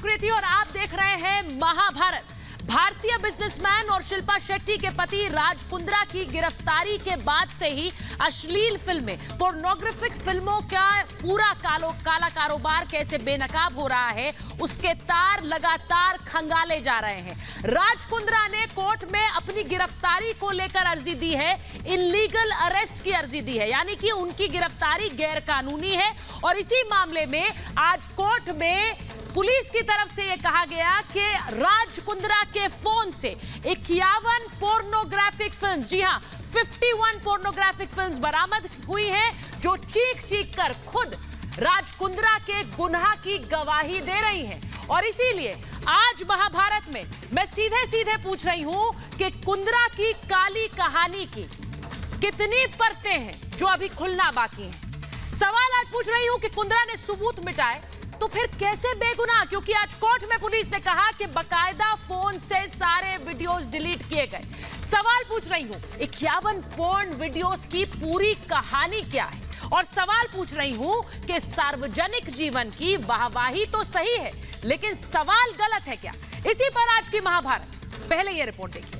सुकृति और आप देख रहे हैं महाभारत। भारतीय बिजनेसमैन और शिल्पा शेट्टी के पति राज कुंद्रा की गिरफ्तारी के बाद से ही अश्लील फिल्में, पोर्नोग्राफिक फिल्मों का पूरा काला कारोबार कैसे बेनकाब हो रहा है, उसके तार लगातार खंगाले जा रहे हैं। राज कुंद्रा ने कोर्ट में अपनी गिरफ्तारी को लेकर अर्जी दी है, इल्लीगल अरेस्ट की अर्जी दी है, यानी कि उनकी गिरफ्तारी गैर कानूनी है। और इसी मामले में आज कोर्ट में पुलिस की तरफ से यह कहा गया कि राज कुंद्रा के फोन से 51 पोर्नोग्राफिक फिल्म्स, जी हां 51 पोर्नोग्राफिक फिल्म्स बरामद हुई हैं, जो चीख चीख कर खुद राज कुंद्रा के गुनाह की गवाही दे रही हैं। और इसीलिए आज महाभारत में मैं सीधे सीधे पूछ रही हूं कि कुंद्रा की काली कहानी की कितनी परतें हैं जो अभी खुलना बाकी हैं। सवाल आज पूछ रही हूं कि कुंद्रा ने सबूत मिटाए तो फिर कैसे बेगुनाह, क्योंकि आज कोर्ट में पुलिस ने कहा कि बकायदा फोन से सारे वीडियोस डिलीट किए गए। सवाल पूछ रही हूं 51 पोर्न वीडियोस की पूरी कहानी क्या है, और सवाल पूछ रही हूं कि सार्वजनिक जीवन की वाहवाही तो सही है, लेकिन सवाल गलत है क्या? इसी पर आज की महाभारत। पहले यह रिपोर्ट देखिए।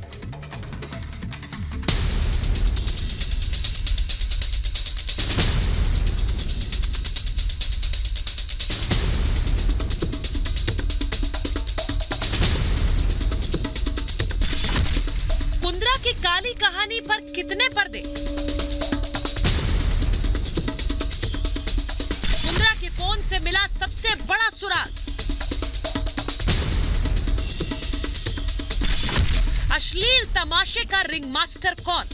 कुंद्रा की काली कहानी पर कितने पर्दे? कुंद्रा के फोन से मिला सबसे बड़ा सुराग। अश्लील तमाशे का रिंग मास्टर कौन?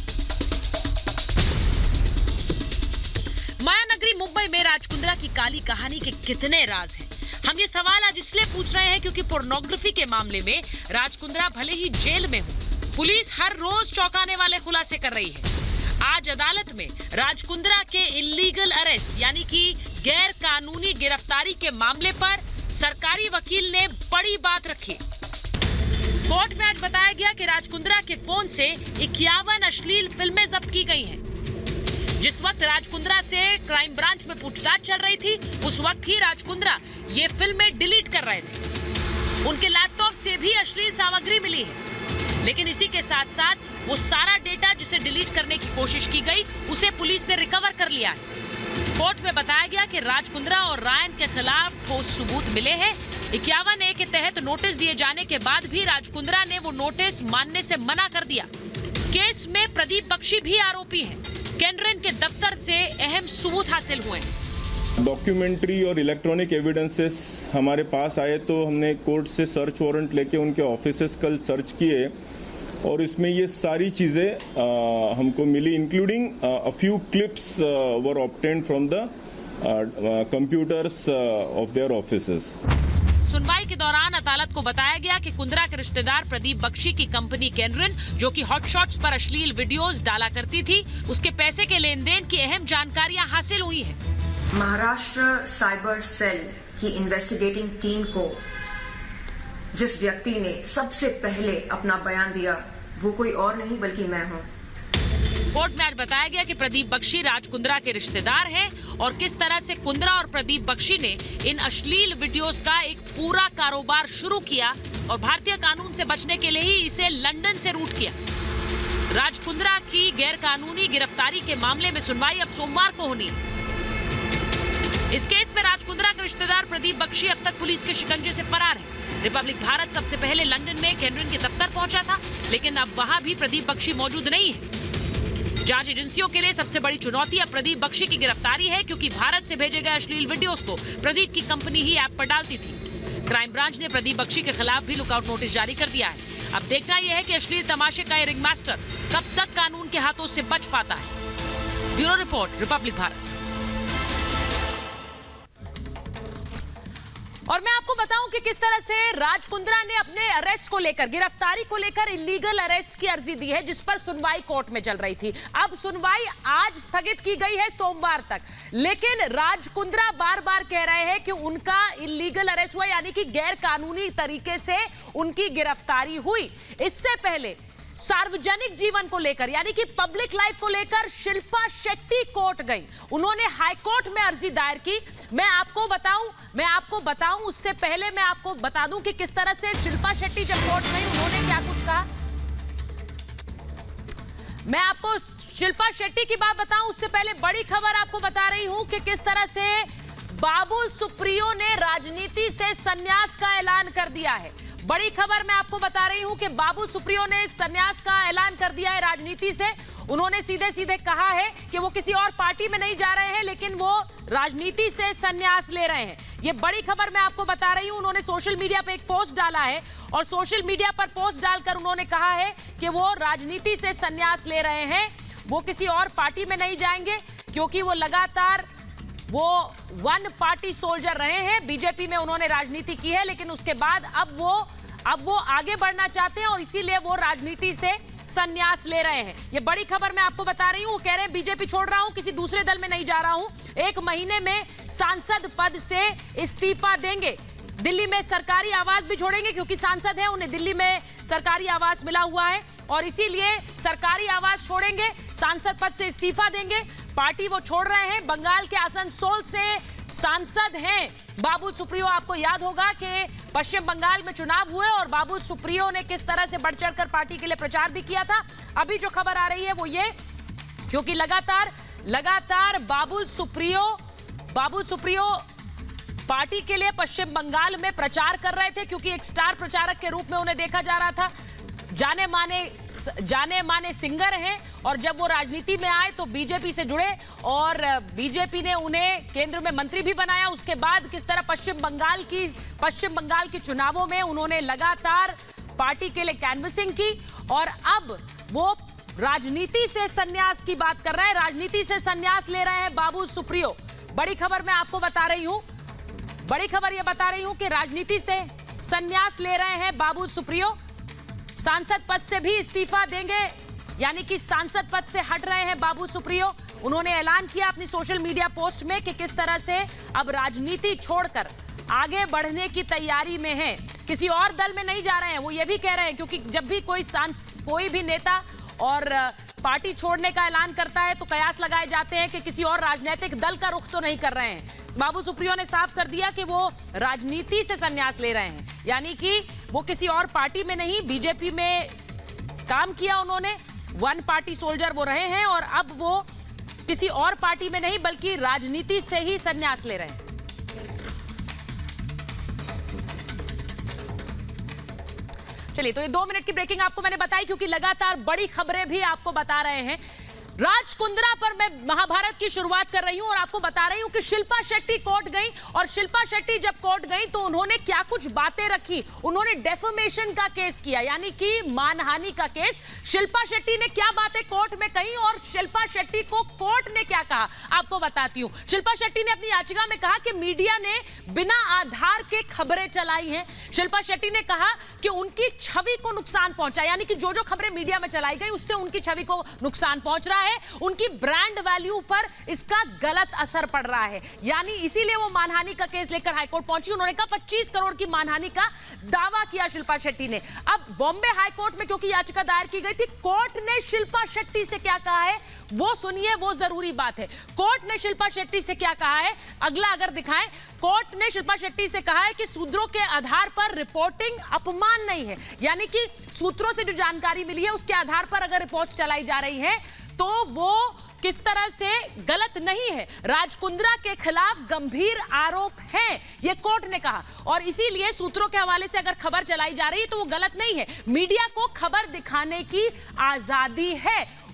मायानगरी मुंबई में राज कुंद्रा की काली कहानी के कितने राज हैं? हम ये सवाल आज इसलिए पूछ रहे हैं क्योंकि पोर्नोग्राफी के मामले में राज कुंद्रा भले ही जेल में हो, पुलिस हर रोज चौंकाने वाले खुलासे कर रही है। आज अदालत में राज कुंद्रा के इल्लीगल अरेस्ट यानी कि गैर कानूनी गिरफ्तारी के मामले पर सरकारी वकील ने बड़ी बात रखी। कोर्ट में आज बताया गया कि राज कुंद्रा के फोन से 51 अश्लील फिल्में जब्त की गई हैं। जिस वक्त राज कुंद्रा से क्राइम ब्रांच में पूछताछ चल रही थी, उस वक्त ही राज कुंद्रा ये फिल्में डिलीट कर रहे थे। उनके लैपटॉप से भी अश्लील सामग्री मिली है, लेकिन इसी के साथ साथ वो सारा डेटा जिसे डिलीट करने की कोशिश की गई, उसे पुलिस ने रिकवर कर लिया है। कोर्ट में बताया गया कि राज कुंद्रा और रायन के खिलाफ ठोस सबूत मिले हैं। 51A के तहत नोटिस दिए जाने के बाद भी राज कुंद्रा ने वो नोटिस मानने से मना कर दिया। केस में प्रदीप बख्शी भी आरोपी हैं। केंद्रीय के दफ्तर से अहम सबूत हासिल हुए हैं। डॉक्यूमेंट्री और इलेक्ट्रॉनिक एविडेंसेस हमारे पास आए तो हमने कोर्ट से सर्च वारंट लेके उनके ऑफिसेस कल सर्च किए और इसमें ये सारी चीज़ें हमको मिली, including a few clips were obtained from the computers of their offices. सुनवाई के दौरान अदालत को बताया गया कि कुंद्रा के रिश्तेदार प्रदीप बख्शी की कंपनी केंद्रीय, जो कि हॉटशॉट्स पर अश्लील वीडियोस डाला करती थी, उसके पैसे के लेन देन की अहम जानकारियां हासिल हुई हैं। महाराष्ट्र साइबर सेल की इन्वेस्टिगेटिंग टीम को जिस व्यक्ति ने सबसे पहले अपना बयान दिया, वो कोई और नहीं बल्कि मैं हूं। कोर्ट में आज बताया गया कि प्रदीप बख्शी राज कुंद्रा के रिश्तेदार हैं और किस तरह से कुंद्रा और प्रदीप बख्शी ने इन अश्लील वीडियोस का एक पूरा कारोबार शुरू किया और भारतीय कानून से बचने के लिए ही इसे लंदन से रूट किया। राज कुंद्रा की गैर कानूनी गिरफ्तारी के मामले में सुनवाई अब सोमवार को होनी है। इस केस में राज कुंद्रा के रिश्तेदार प्रदीप बख्शी अब तक पुलिस के शिकंजे से फरार है। रिपब्लिक भारत सबसे पहले लंदन में केंद्रीय के दफ्तर पहुंचा था, लेकिन अब वहां भी प्रदीप बख्शी मौजूद नहीं है। जांच एजेंसियों के लिए सबसे बड़ी चुनौती अब प्रदीप बख्शी की गिरफ्तारी है, क्योंकि भारत से भेजे गए अश्लील वीडियोस को प्रदीप की कंपनी ही ऐप पर डालती थी। क्राइम ब्रांच ने प्रदीप बख्शी के खिलाफ भी लुकआउट नोटिस जारी कर दिया है। अब देखना यह है कि अश्लील तमाशे का रिंग मास्टर कब तक कानून के हाथों से बच पाता है। Bureau report, Republic Bharat. और मैं आपको बताऊं कि किस तरह से राज कुंद्रा ने अपने अरेस्ट को लेकर, गिरफ्तारी को लेकर इल्लीगल अरेस्ट की अर्जी दी है, जिस पर सुनवाई कोर्ट में चल रही थी। अब सुनवाई आज स्थगित की गई है सोमवार तक, लेकिन राज कुंद्रा बार बार कह रहे हैं कि उनका इल्लीगल अरेस्ट हुआ, यानी कि गैर कानूनी तरीके से उनकी गिरफ्तारी हुई। इससे पहले सार्वजनिक जीवन को लेकर यानी कि पब्लिक लाइफ को लेकर शिल्पा शेट्टी कोर्ट गई। उन्होंने हाई कोर्ट में अर्जी दायर की। मैं आपको बताऊं उससे पहले मैं आपको बता दूं कि किस तरह से शिल्पा शेट्टी जब कोर्ट गई उन्होंने क्या कुछ कहा। मैं आपको शिल्पा शेट्टी की बात बताऊं उससे पहले बड़ी खबर आपको बता रही हूं कि किस तरह से बाबुल सुप्रियो ने राजनीति से संन्यास का ऐलान कर दिया है। बड़ी खबर मैं आपको बता रही हूं कि बाबुल सुप्रियो ने संन्यास का ऐलान कर दिया है राजनीति से। उन्होंने सीधे सीधे कहा है कि वो किसी और पार्टी में नहीं जा रहे हैं लेकिन वो राजनीति से संन्यास ले रहे हैं। ये बड़ी खबर मैं आपको बता रही हूं। उन्होंने सोशल मीडिया पे एक पोस्ट डाला है और सोशल मीडिया पर पोस्ट डालकर उन्होंने कहा है कि वो राजनीति से संन्यास ले रहे हैं। वो किसी और पार्टी में नहीं जाएंगे क्योंकि वो लगातार वो वन पार्टी सोल्जर रहे हैं। बीजेपी में उन्होंने राजनीति की है लेकिन उसके बाद अब वो आगे बढ़ना चाहते हैं और इसीलिए वो राजनीति से संन्यास ले रहे हैं। ये बड़ी खबर मैं आपको बता रही हूं। वो कह रहे हैं बीजेपी छोड़ रहा हूं, किसी दूसरे दल में नहीं जा रहा हूं, 1 महीने में सांसद पद से इस्तीफा देंगे। दिल्ली में सरकारी आवास भी छोड़ेंगे क्योंकि सांसद है, उन्हें दिल्ली में सरकारी आवास मिला हुआ है और इसीलिए सरकारी आवास छोड़ेंगे, सांसद पद से इस्तीफा देंगे। पार्टी वो छोड़ रहे हैं। बंगाल के आसनसोल से सांसद हैं बाबुल सुप्रियो। आपको याद होगा कि पश्चिम बंगाल में चुनाव हुए और बाबुल सुप्रियो ने किस तरह से बढ़ चढ़कर पार्टी के लिए प्रचार भी किया था। अभी जो खबर आ रही है वो ये, क्योंकि लगातार बाबुल सुप्रियो पार्टी के लिए पश्चिम बंगाल में प्रचार कर रहे थे क्योंकि एक स्टार प्रचारक के रूप में उन्हें देखा जा रहा था। जाने माने सिंगर हैं और जब वो राजनीति में आए तो बीजेपी से जुड़े और बीजेपी ने उन्हें केंद्र में मंत्री भी बनाया। उसके बाद किस तरह पश्चिम बंगाल के चुनावों में उन्होंने लगातार पार्टी के लिए कैनवसिंग की और अब वो राजनीति से संन्यास की बात कर रहे हैं। राजनीति से संन्यास ले रहे हैं बाबुल सुप्रियो। बड़ी खबर मैं आपको बता रही हूं। बड़ी खबर यह बता रही हूं कि राजनीति से संन्यास ले रहे हैं बाबुल सुप्रियो। सांसद पद से भी इस्तीफा देंगे यानी कि सांसद पद से हट रहे हैं बाबुल सुप्रियो। उन्होंने ऐलान किया अपनी सोशल मीडिया पोस्ट में कि किस तरह से अब राजनीति छोड़कर आगे बढ़ने की तैयारी में हैं, किसी और दल में नहीं जा रहे हैं। वो ये भी कह रहे हैं क्योंकि जब भी कोई भी नेता और पार्टी छोड़ने का ऐलान करता है तो कयास लगाए जाते हैं कि किसी और राजनीतिक दल का रुख तो नहीं कर रहे हैं। बाबुल सुप्रियो ने साफ कर दिया कि वो राजनीति से संन्यास ले रहे हैं यानी कि वो किसी और पार्टी में नहीं, बीजेपी में काम किया उन्होंने, वन पार्टी सोल्जर वो रहे हैं और अब वो किसी और पार्टी में नहीं बल्कि राजनीति से ही संन्यास ले रहे हैं। चलिए, तो ये 2 मिनट की ब्रेकिंग आपको मैंने बताई क्योंकि लगातार बड़ी खबरें भी आपको बता रहे हैं। राज कुंद्रा पर मैं महाभारत की शुरुआत कर रही हूं और आपको बता रही हूं कि शिल्पा शेट्टी कोर्ट गई और शिल्पा शेट्टी जब कोर्ट गई तो उन्होंने क्या कुछ बातें रखी। उन्होंने डेफेमेशन का केस किया यानी कि मानहानि का केस। शिल्पा शेट्टी ने क्या बातें कोर्ट में कही और शिल्पा शेट्टी को कोर्ट ने क्या कहा आपको बताती हूं। शिल्पा शेट्टी ने अपनी याचिका में कहा कि मीडिया ने बिना आधार के खबरें चलाई हैं। शिल्पा शेट्टी ने कहा कि उनकी छवि को नुकसान पहुंचा यानी कि जो खबरें मीडिया में चलाई गई उससे उनकी छवि को नुकसान पहुंच रहा है, उनकी ब्रांड वैल्यू पर इसका गलत असर पड़ रहा है। यानी इसीलिए वो मानहानि का केस लेकर हाईकोर्ट पहुंची। उन्होंने कहा 25 करोड़ की मानहानि का दावा किया शिल्पा शेट्टी ने। अब बॉम्बे हाईकोर्ट में क्योंकि याचिका दायर की गई थी, कोर्ट ने शिल्पा शेट्टी से क्या कहा है वो सुनिए, वो जरूरी बात है। कोर्ट ने शिल्पा शेट्टी से क्या कहा है अगला अगर दिखाएं। कोर्ट ने शिल्पा शेट्टी से कहा है कि सूत्रों के आधार पर रिपोर्टिंग अपमान नहीं है यानी कि सूत्रों से जो जानकारी मिली है उसके आधार पर अगर रिपोर्ट चलाई जा रही है तो वो किस तरह से गलत नहीं है। राज कुंद्रा के खिलाफ गंभीर आरोप हैं, ये कोर्ट ने कहा और इसीलिए सूत्रों के हवाले से अगर खबर चलाई जा रही है तो वो गलत नहीं है। मीडिया को खबर दिखाने की आजादी है।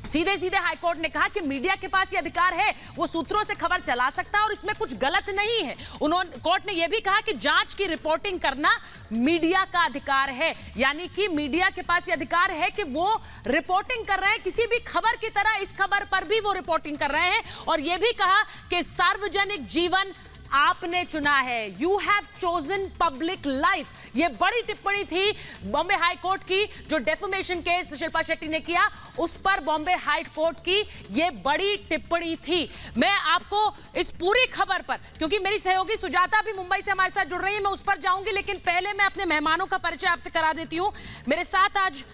सीधे सीधे हाईकोर्ट ने कहा कि मीडिया के पास ये अधिकार है, वो सूत्रों से खबर चला सकता है और इसमें कुछ गलत नहीं है। कोर्ट ने यह भी कहा कि जांच की रिपोर्टिंग करना मीडिया का अधिकार है यानी कि मीडिया के पास ये अधिकार है कि वो रिपोर्टिंग कर रहे हैं किसी भी खबर की तरह, इस खबर पर भी वो रिपोर्टिंग कर रहे हैं। और यह भी कहा कि सार्वजनिक जीवन आपने चुना है, you have chosen public life. ये बड़ी टिप्पणी थी बॉम्बे हाई कोर्ट की जो डेफेमेशन केस शिल्पा शेट्टी ने किया उस पर बॉम्बे हाई कोर्ट की ये बड़ी टिप्पणी थी। मैं आपको इस पूरी खबर पर, क्योंकि मेरी सहयोगी सुजाता भी मुंबई से हमारे साथ जुड़ रही है, मैं उस पर जाऊंगी लेकिन पहले मैं अपने मेहमानों का परिचय आपसे करा देती हूं। मेरे साथ आज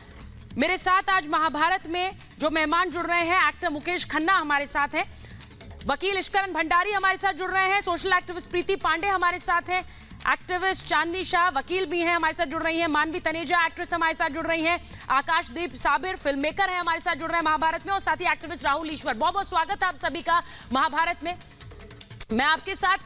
मेरे साथ आज महाभारत में जो मेहमान जुड़ रहे हैं, एक्टर मुकेश खन्ना हमारे साथ हैं, वकील इश्करन भंडारी हमारे साथ जुड़ रहे हैं, सोशल एक्टिविस्ट प्रीति पांडे हमारे साथ हैं, एक्टिविस्ट चांदनी शाह वकील भी हैं हमारे साथ जुड़ रही हैं, मानवी तनेजा एक्ट्रेस हमारे साथ जुड़ रही हैं, आकाशदीप साबिर फिल्म मेकर हैं हमारे साथ जुड़ रहे हैं महाभारत में, और साथ ही एक्टिविस्ट राहुल ईश्वर। बहुत बहुत स्वागत है आप सभी का महाभारत में। मैं आपके साथ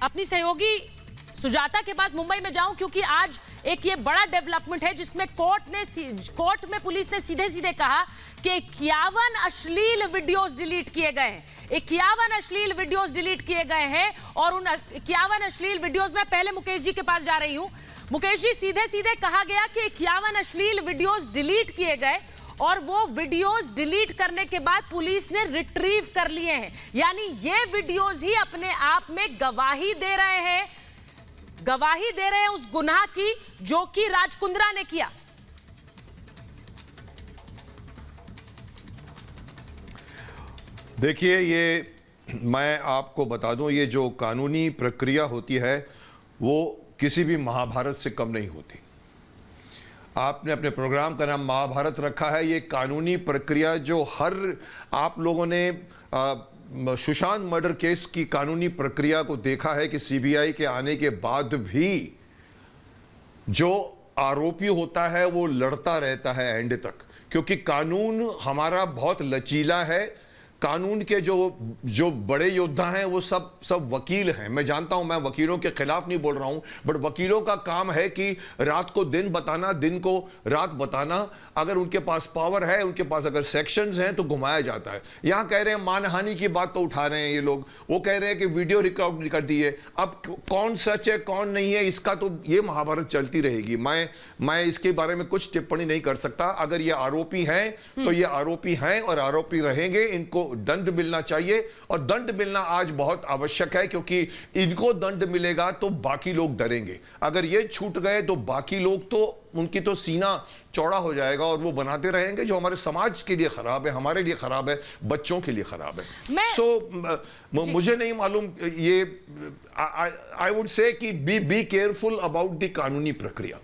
अपनी सहयोगी सुजाता के पास मुंबई में जाऊं, क्योंकि आज एक ये बड़ा डेवलपमेंट है जिसमें कोर्ट में पुलिस ने सीधे सीधे कहा कि 51 अश्लील वीडियोस डिलीट किए गए हैं। 51 अश्लील वीडियोस डिलीट किए गए हैं, और उन 51 अश्लील वीडियोस में पहले मुकेश जी के पास जा रही हूं। मुकेश जी, सीधे सीधे कहा गया कि 51 अश्लील वीडियोस डिलीट किए गए, और वो वीडियोस डिलीट करने के बाद पुलिस ने रिट्रीव कर लिए हैं। यानी ये वीडियोस ही अपने आप में गवाही दे रहे हैं उस गुनाह की जो कि राज कुंद्रा ने किया। देखिए, ये मैं आपको बता दूं, ये जो कानूनी प्रक्रिया होती है वो किसी भी महाभारत से कम नहीं होती। आपने अपने प्रोग्राम का नाम महाभारत रखा है। ये कानूनी प्रक्रिया जो आप लोगों ने सुशांत मर्डर केस की कानूनी प्रक्रिया को देखा है कि सीबीआई के आने के बाद भी जो आरोपी होता है वो लड़ता रहता है एंड तक, क्योंकि कानून हमारा बहुत लचीला है। कानून के जो बड़े योद्धा हैं वो सब वकील हैं। मैं जानता हूं, मैं वकीलों के खिलाफ नहीं बोल रहा हूं, बट वकीलों का काम है कि रात को दिन बताना, दिन को रात बताना। अगर उनके पास पावर है, उनके पास अगर सेक्शंस हैं तो घुमाया जाता है। यहां कह रहे हैं मानहानि की बात तो उठा रहे हैं ये लोग, वो कह रहे हैं कि वीडियो रिकॉर्ड कर दिए। अब कौन सच है कौन नहीं है, इसका तो ये महाभारत चलती रहेगी। मैं इसके बारे में कुछ टिप्पणी नहीं कर सकता। अगर ये आरोपी हैं तो ये आरोपी हैं और आरोपी रहेंगे। इनको दंड मिलना चाहिए, और दंड मिलना आज बहुत आवश्यक है, क्योंकि इनको दंड मिलेगा तो बाकी लोग डरेंगे। अगर ये छूट गए तो बाकी लोग तो उनकी तो सीना चौड़ा हो जाएगा और वो बनाते रहेंगे, जो हमारे समाज के लिए खराब है, हमारे लिए खराब है, बच्चों के लिए खराब है। मुझे नहीं मालूम, ये आई वुड से कि बी केयरफुल अबाउट द कानूनी प्रक्रिया।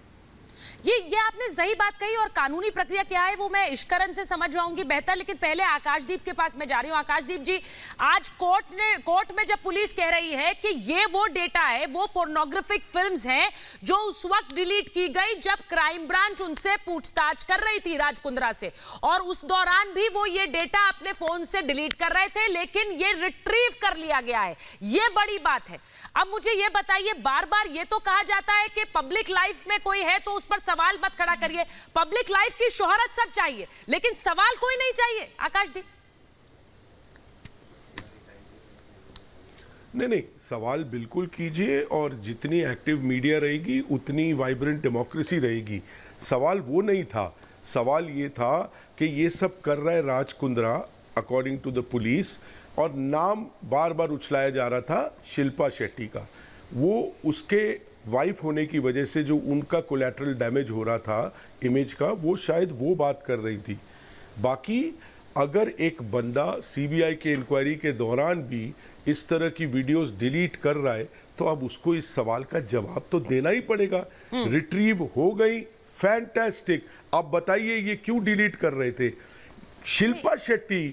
ये आपने सही बात कही, और कानूनी प्रक्रिया क्या है वो मैं इश्करन से समझवाऊंगी बेहतर, लेकिन पहले आकाशदीप के पास मैं जा रही हूं। आकाशदीप जी, आज कोर्ट में जब पुलिस कह रही है कि ये वो डेटा है, वो पोर्नोग्राफिक फिल्म्स हैं जो उस वक्त डिलीट की गई जब क्राइम ब्रांच उनसे पूछताछ कर रही थी राज कुंद्रा से, और उस दौरान भी वो ये डेटा अपने फोन से डिलीट कर रहे थे, लेकिन ये रिट्रीव कर लिया गया है। ये बड़ी बात है। अब मुझे ये बताइए, बार बार ये तो कहा जाता है कि पब्लिक लाइफ में कोई है तो उस पर सवाल मत खड़ा करिए। पब्लिक लाइफ की शोहरत सब चाहिए, लेकिन सवाल कोई नहीं चाहिए। आकाशदीप। नहीं, सवाल बिल्कुल कीजिए, और जितनी एक्टिव मीडिया रहेगी उतनी वाइब्रेंट डेमोक्रेसी रहेगी। सवाल वो नहीं था, सवाल ये था कि ये सब कर रहा है Raj Kundra according to the police, और नाम बार बार उछलाया जा रहा था शिल्पा शेट्टी का। वो उसके वाइफ होने की वजह से जो उनका कोलैटरल डैमेज हो रहा था इमेज का, वो शायद वो बात कर रही थी। बाकी अगर एक बंदा सीबीआई के इंक्वायरी के दौरान भी इस तरह की वीडियोस डिलीट कर रहा है, तो अब उसको इस सवाल का जवाब तो देना ही पड़ेगा। रिट्रीव हो गई, फैंटास्टिक। अब बताइए ये क्यों डिलीट कर रहे थे? शिल्पा शेट्टी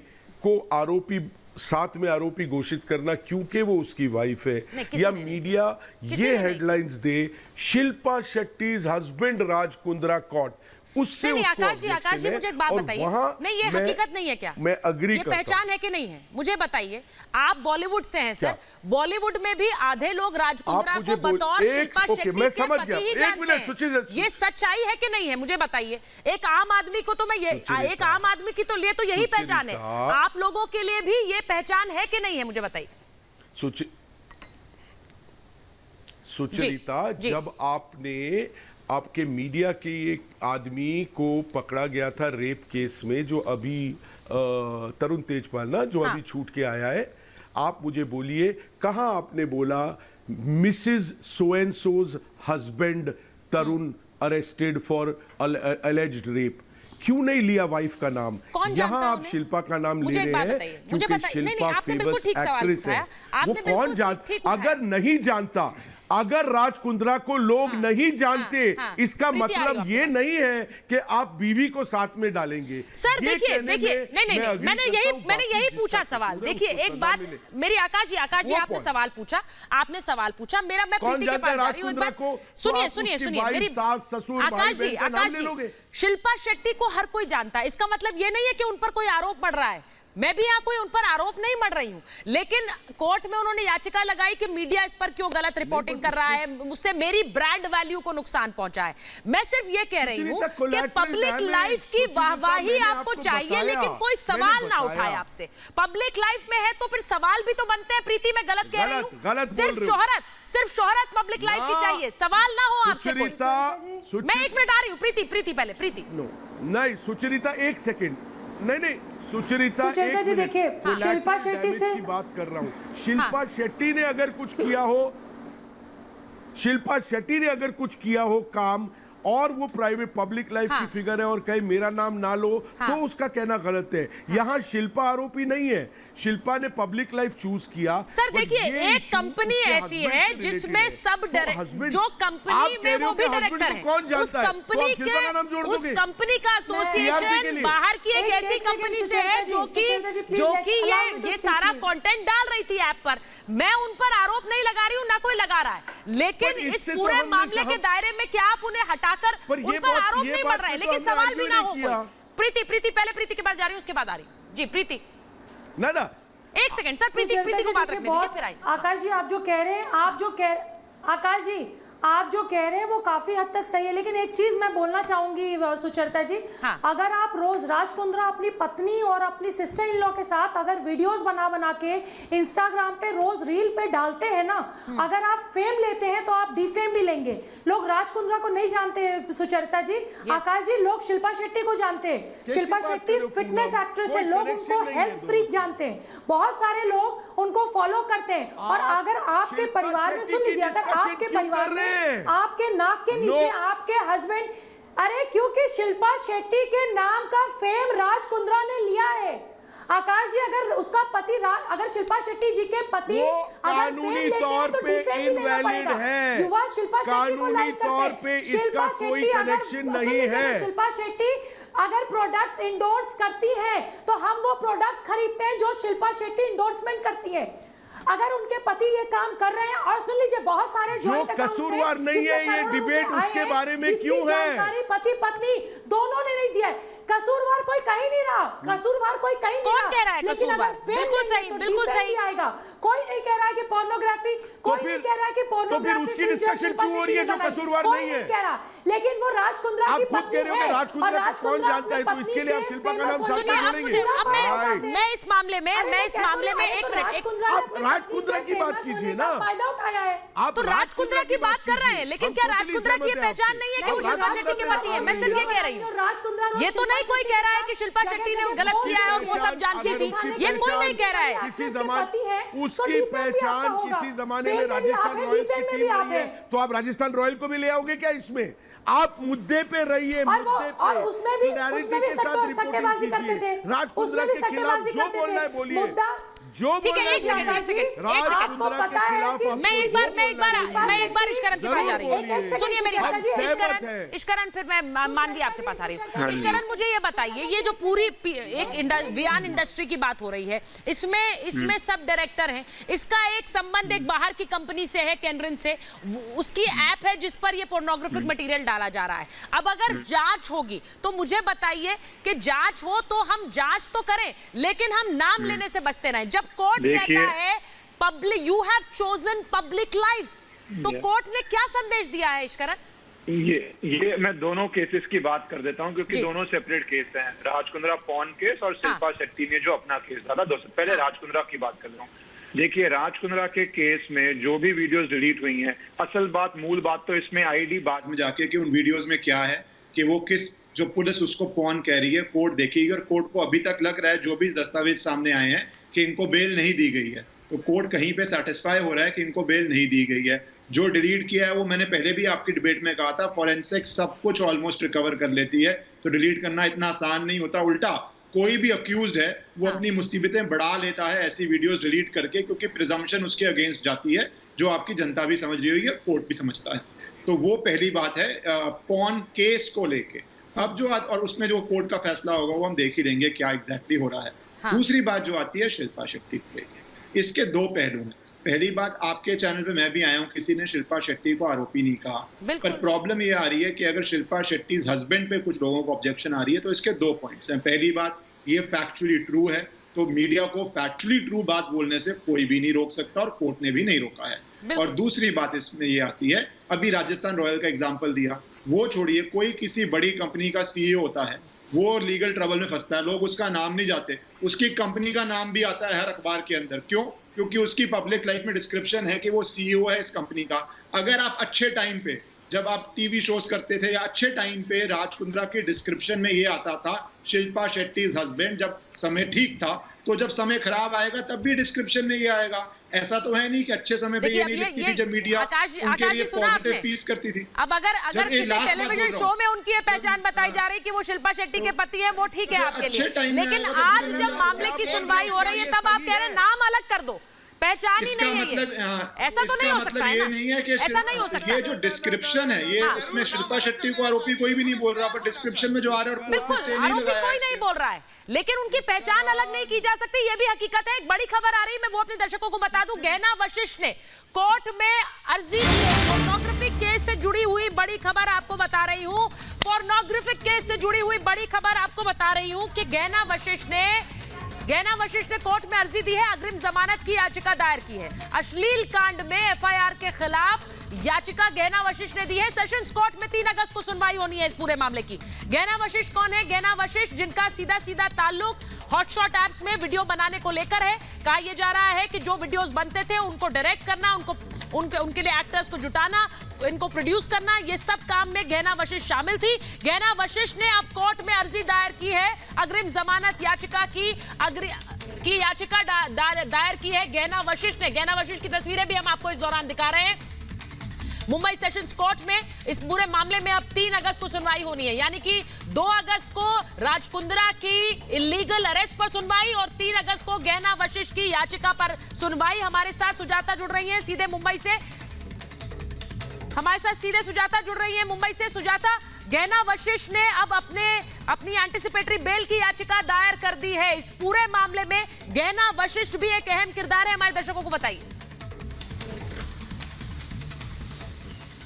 को साथ में आरोपी घोषित करना क्योंकि वो उसकी वाइफ है, या मीडिया ये हेडलाइंस दे, शिल्पा शेट्टीज हस्बैंड राज कुंद्रा कॉट, उससे नहीं, आकाश जी मुझे एक बात बताइए। नहीं, ये हकीकत नहीं है क्या? मैं अग्री करता हूं। ये पहचान है कि नहीं है मुझे बताइए। आप बॉलीवुड से हैं सर, बॉलीवुड में भी आधे लोग राज कुंद्रा को बतौर शिल्पा शेट्टी के पति ही जानते हैं। ये सच्चाई है कि नहीं है मुझे बताइए। एक आम आदमी को तो एक आम आदमी की तो लिए तो यही पहचान है, आप लोगों के लिए भी ये पहचान है कि नहीं है मुझे बताइए। सुचरिता, जब आपके मीडिया के एक आदमी को पकड़ा गया था रेप केस में, जो अभी तरुण तेजपाल ना, जो अभी छूट के आया है, आप मुझे बोलिए कहां आपने बोला Mrs so and shows husband Tarun arrested for alleged rape? क्यों नहीं लिया वाइफ का नाम? यहाँ आप शिल्पा का नाम ले रहे हैं क्योंकि शिल्पा फेमस एक्ट्रेस है। वो कौन जानता? अगर नहीं जानता, अगर राज कुंद्रा को लोग नहीं जानते, इसका प्रीति आ रही मतलब हो ये आपके नहीं है कि आप बीवी को साथ में डालेंगे। सर देखिए नहीं, मैंने यही पूछा सवाल। देखिए एक बात मेरी, आकाश जी आपने सवाल पूछा, मैं प्रीति के पास जा रही हूँ। एक बार सुनिए मेरी आकाश जी, शिल्पा शेट्टी को हर कोई जानता है, इसका मतलब ये नहीं है कि उन पर कोई आरोप मढ़ रहा है। मैं भी यहाँ कोई उन पर आरोप नहीं मढ़ रही हूँ, लेकिन कोर्ट में उन्होंने याचिका लगाई कि मीडिया इस पर क्यों गलत रिपोर्टिंग कर रहा है, मुझसे मेरी ब्रांड वैल्यू को नुकसान पहुंचा है। मैं सिर्फ ये कह रही हूँ कि पब्लिक लाइफ की वाहवाही आपको चाहिए, लेकिन कोई सवाल ना उठाए आपसे। पब्लिक लाइफ में है तो फिर सवाल भी तो बनते हैं। प्रीति मैं गलत कह रही हूँ? सिर्फ शोहरत पब्लिक लाइफ की चाहिए, सवाल ना हो आपसे कोई। मैं 1 मिनट आ रही हूँ। प्रीति पहले नहीं सुचरिता, 1 सेकेंड, नहीं सुचरिता जी देखिए, शिल्पा शेट्टी से बात कर रहा हूँ। शिल्पा शेट्टी ने अगर कुछ किया हो, शिल्पा शेट्टी ने अगर कुछ किया हो काम, और वो प्राइवेट पब्लिक लाइफ की फिगर है और कहीं मेरा नाम ना लो, तो उसका कहना गलत है। यहाँ शिल्पा आरोपी नहीं है, शिल्पा ने पब्लिक लाइफ चूज किया। सर देखिए, एक कंपनी ऐसी है जिसमें सब जो कंपनी में वो भी डायरेक्टर है, उस कंपनी का एसोसिएशन बाहर की एक ऐसी कंपनी से है जो कि ये सारा कंटेंट डाल रही थी ऐप पर। मैं उन पर आरोप नहीं लगा रही हूँ, ना कोई लगा रहा है, लेकिन इस पूरे मामले के दायरे में क्या आप उन्हें हटाकर उन पर आरोप नहीं बढ़ रहे हैं? लेकिन सवाल भी ना हो कोई। प्रीति पहले प्रीति के पास जा रही हूँ, उसके बाद आ रही हूँ जी। प्रीति ना 1 सेकंड सर, प्रीति को बात रखने दीजिए, फिर आई। आकाश जी आप जो कह रहे हैं, आकाश जी आप जो कह रहे हैं वो काफी हद तक सही है, लेकिन एक चीज मैं बोलना चाहूंगी सुचरिता जी। अगर आप रोज राज कुंद्रा अपनी पत्नी और अपनी सिस्टर इन लॉ के साथ अगर वीडियोस बना के इंस्टाग्राम पे रोज रील पे डालते हैं ना, अगर आप फेम लेते हैं तो आप डिफेम भी लेंगे। लोग राज कुंद्रा को नहीं जानते सुचरिता जी। आकाश जी, लोग शिल्पा शेट्टी को जानते हैं। शिल्पा शेट्टी फिटनेस एक्ट्रेस है, लोग उनको हेल्थ फ्रीक जानते हैं, बहुत सारे लोग उनको फॉलो करते हैं। और अगर आपके परिवार में, सुन लीजिए, अगर आपके परिवार में आपके नाक के नीचे आपके हस्बैंड, अरे क्योंकि शिल्पा शेट्टी के नाम का फेम राज कुंद्रा ने लिया है। आकाश जी, अगर उसका पति अगर शिल्पा शेट्टी जी के पति अगर फेम लेते हैं तो डिफेम भी लेना पड़ेगा। युवा शिल्पा शेट्टी को लाइक करते हैं। शिल्पा शेट्टी अगर शिल्पा शेट्टी अगर प्रोडक्ट्स इंडोर्स करती है तो हम वो प्रोडक्ट खरीदते हैं जो शिल्पा शेट्टी इंडोर्समेंट करती है। अगर उनके पति ये काम कर रहे हैं, और सुन लीजिए, बहुत सारे जो कसूरवार नहीं है, ये डिबेट उसके बारे में क्यों है? जानकारी पति पत्नी दोनों ने नहीं दिया है। कसूरवार कोई कहीं नहीं रहा, कसूरवार कोई कहीं नहीं रहा। कौन कह रहा है कसूरवार? बिल्कुल सही आएगा। कोई नहीं कह रहा है कि पोर्नोग्राफी, कोई नहीं कह रहा है कि पोर्नोग्राफी, तो फिर उसकी डिस्कशन क्यों हो रही है जो कसूरवार नहीं है? कह रहा, लेकिन वो राज कुंद्रा की पत्नी है। राज कुंद्रा को कौन जानता है? तो इसके लिए आप शिल्पा का नाम साथ जोड़ेंगे। मैं इस मामले में 1 मिनट राज कुंद्रा की बात कीजिए ना, फायदा उठाया है। आप तो राज कुंद्रा की बात कर रहे हैं, लेकिन क्या राज कुंद्रा की पहचान नहीं है कि वो शिल्पा शेट्टी के पति है? मैं सिर्फ ये कह रही हूँ। ये तो नहीं कोई कह रहा है कि शिल्पा शेट्टी ने गलत किया है और वो सब जानती थी, ये कोई नहीं कह रहा है। किसी जमाने उसकी पहचान किसी जमाने में राजस्थान रॉयल्स की टीम रही है, तो आप राजस्थान रॉयल को भी ले आओगे क्या इसमें? आप मुद्दे पे रहिए, मुद्दे पे। और उसमें भी सट्टेबाजी करते थे, राज कुंद्रा के खिलाफ जो बोलना है बोलिए। ठीक है, एक सेकंड मैं एक बार इश्करण के पास जा रही हूँ। सुनिए मेरी बात, इश्करण फिर मैं मानवी आपके पास आ रही हूँ। इश्करण, मुझे ये बताइए, ये जो पूरी एक वियान इंडस्ट्री की बात हो रही है, इसमें सब डायरेक्टर हैं, इसका एक संबंध एक बाहर की कंपनी से है, कैनरिन से, उसकी ऐप है जिस पर ये पोर्नोग्राफिक मटेरियल डाला जा रहा है। अब अगर जांच होगी तो मुझे बताइए कि जांच हो तो हम जांच तो करें, लेकिन हम नाम लेने से बचते रहें। जब कोर्ट कहता है public, you have chosen public life, तो कोर्ट ने क्या संदेश दिया है इश्करण? ये मैं दोनों केसेस की बात कर देता हूं, क्योंकि दोनों सेपरेट केस हैं। राज कुंद्रा पॉर्न केस और शिल्पा शेट्टी ने जो अपना केस डाला, पहले राज कुंद्रा की बात कर रहा हूँ। देखिए, राज कुंद्रा के केस में जो भी वीडियोस डिलीट हुई हैं, असल बात, मूल बात तो इसमें आईडी बाद में जाके कि उन वीडियोस में क्या है, कि वो किस, जो पुलिस उसको पॉर्न कह रही है, कोर्ट देखेगी, और कोर्ट को अभी तक लग रहा है जो भी दस्तावेज सामने आए हैं कि इनको बेल नहीं दी गई है, तो कोर्ट कहीं पे सेटिस्फाई हो रहा है कि इनको बेल नहीं दी गई है। जो डिलीट किया है वो मैंने पहले भी आपकी डिबेट में कहा था, फॉरेंसिक सब कुछ ऑलमोस्ट रिकवर कर लेती है, तो डिलीट करना इतना आसान नहीं होता। उल्टा कोई भी अक्यूज्ड है वो अपनी मुसीबतें बढ़ा लेता है ऐसी वीडियोस डिलीट करके, क्योंकि प्रिजम्पशन उसके अगेंस्ट जाती है जो आपकी जनता भी समझ रही होगी, कोर्ट भी समझता है। तो वो पहली बात है पॉन केस को लेके। अब जो और उसमें जो कोर्ट का फैसला होगा वो हम देख ही लेंगे क्या एग्जैक्टली हो रहा है। हाँ। दूसरी बात जो आती है शिल्पा शेट्टी को लेके, इसके दो पहलू हैं। पहली बात, आपके चैनल पे मैं भी आया हूं, किसी ने शिल्पा शेट्टी को आरोपी नहीं कहा, पर प्रॉब्लम ये आ रही है कि अगर शिल्पा शेट्टी हस्बैंड पे कुछ लोगों को ऑब्जेक्शन आ रही है तो इसके दो पॉइंट्स हैं। पहली बात, ये फैक्चुअली ट्रू है, तो मीडिया को फैक्चुअली ट्रू बात बोलने से कोई भी नहीं रोक सकता और कोर्ट ने भी नहीं रोका है। और दूसरी बात इसमें ये आती है, अभी राजस्थान रॉयल का एग्जांपल दिया, वो छोड़िए, कोई किसी बड़ी कंपनी का सीईओ होता है, वो लीगल ट्रबल में फंसता है, लोग उसका नाम नहीं जाते, उसकी कंपनी का नाम भी आता है हर अखबार के अंदर। क्यों? क्योंकि उसकी पब्लिक लाइफ में डिस्क्रिप्शन है कि वो सीईओ है इस कंपनी का। अगर आप अच्छे टाइम पे, जब आप टीवी शोज करते थे या अच्छे टाइम पे, राज कुंद्रा के डिस्क्रिप्शन में ये आता था शिल्पा शेट्टी हस्बैंड, जब समय ठीक था, तो जब समय खराब आएगा तब भी डिस्क्रिप्शन में ये आएगा। ऐसा तो है नहीं कि अच्छे समय पे ये नहीं लिखती थी जब मीडिया उनके लिए पॉजिटिव पीस करती थी। अब अगर किसी टेलीविजन शो में उनकी ये पहचान बताई जा रही कि वो शिल्पा शेट्टी के पति है, वो ठीक है आपके लिए, लेकिन आज जब मामले की सुनवाई हो रही है तब आप कह रहे हैं नाम अलग कर दो, पहचान ही नहीं है। ऐसा तो नहीं हो सकता है ना? ऐसा नहीं हो सकता। ये जो डिस्क्रिप्शन है, ये उसमें शिल्पा शेट्टी को आरोपी कोई भी नहीं बोल रहा, पर डिस्क्रिप्शन में जो आ रहा है, बिल्कुल आरोपी कोई नहीं बोल रहा है, लेकिन उनकी पहचान अलग नहीं की जा सकती, ये भी हकीकत है। एक बड़ी खबर आ रही है, मैं वो अपने दर्शकों को बता दूं। गहना वशिष्ठ ने कोर्ट में अर्जी दी है। पोर्नोग्राफिक केस से जुड़ी हुई बड़ी खबर आपको बता रही हूं। पोर्नोग्राफिक केस से जुड़ी हुई बड़ी खबर आपको बता रही हूं कि गहना वशिष्ठ ने कोर्ट में अर्जी दी है, अग्रिम जमानत की याचिका दायर की है। अश्लील कांड में एफआईआर के खिलाफ याचिका गहना वशिष्ठ ने दी है। सेशंस कोर्ट में 3 अगस्त को सुनवाई होनी है इस पूरे मामले की। गहना वशिष्ठ कौन है? गहना वशिष्ठ जिनका सीधा सीधा ताल्लुक हॉटशॉट ऐप्स में वीडियो बनाने को लेकर है। कहा यह जा रहा है कि जो वीडियोस बनते थे उनको डायरेक्ट करना, उनके लिए एक्टर्स को जुटाना, इनको प्रोड्यूस करना, ये सब काम में गहना वशिष्ठ शामिल थी। गहना वशिष्ठ ने अब कोर्ट में अर्जी दायर की है, अग्रिम जमानत याचिका की याचिका दायर की है गहना वशिष्ठ ने। गहना वशिष्ठ की तस्वीरें भी हम आपको इस दौरान दिखा रहे हैं। मुंबई सेशंस कोर्ट में इस पूरे मामले में अब 3 अगस्त को सुनवाई होनी है, यानी कि 2 अगस्त को राज कुंद्रा की इलीगल अरेस्ट पर सुनवाई और 3 अगस्त को गहना वशिष्ठ की याचिका पर सुनवाई। हमारे साथ सुजाता जुड़ रही हैं सीधे मुंबई से। सुजाता जुड़ रही है मुंबई से। सुजाता, गहना वशिष्ठ ने अब अपनी एंटिसिपेटरी बेल की याचिका दायर कर दी है। इस पूरे मामले में गहना वशिष्ठ भी एक अहम किरदार है, हमारे दर्शकों को बताइए।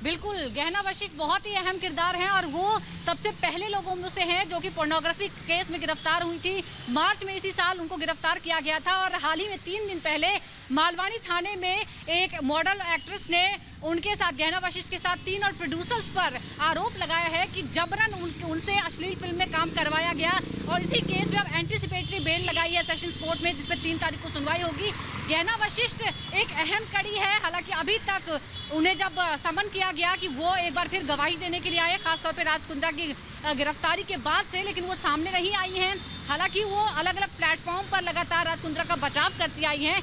बिल्कुल, गहना वशिष्ठ बहुत ही अहम किरदार हैं और वो सबसे पहले लोगों में से हैं जो कि पोर्नोग्राफी केस में गिरफ्तार हुई थी। मार्च में इसी साल उनको गिरफ्तार किया गया था और हाल ही में 3 दिन पहले मालवानी थाने में एक मॉडल एक्ट्रेस ने उनके साथ, गहना वशिष्ठ के साथ 3 और प्रोड्यूसर्स पर आरोप लगाया है कि जबरन उनसे अश्लील फिल्म में काम करवाया गया। और इसी केस में अब एंटिसिपेटरी बेल लगाई है सेशंस कोर्ट में, जिसपे 3 तारीख को सुनवाई होगी। गहना वशिष्ठ एक अहम कड़ी है, हालांकि अभी तक उन्हें जब समन किया गया कि वो एक बार फिर गवाही देने के लिए आए, खासतौर पर राज कुंद्रा की गिरफ्तारी के बाद से, लेकिन वो सामने नहीं आई हैं। हालांकि वो अलग अलग प्लेटफॉर्म पर लगातार राज कुंद्रा का बचाव करती आई हैं।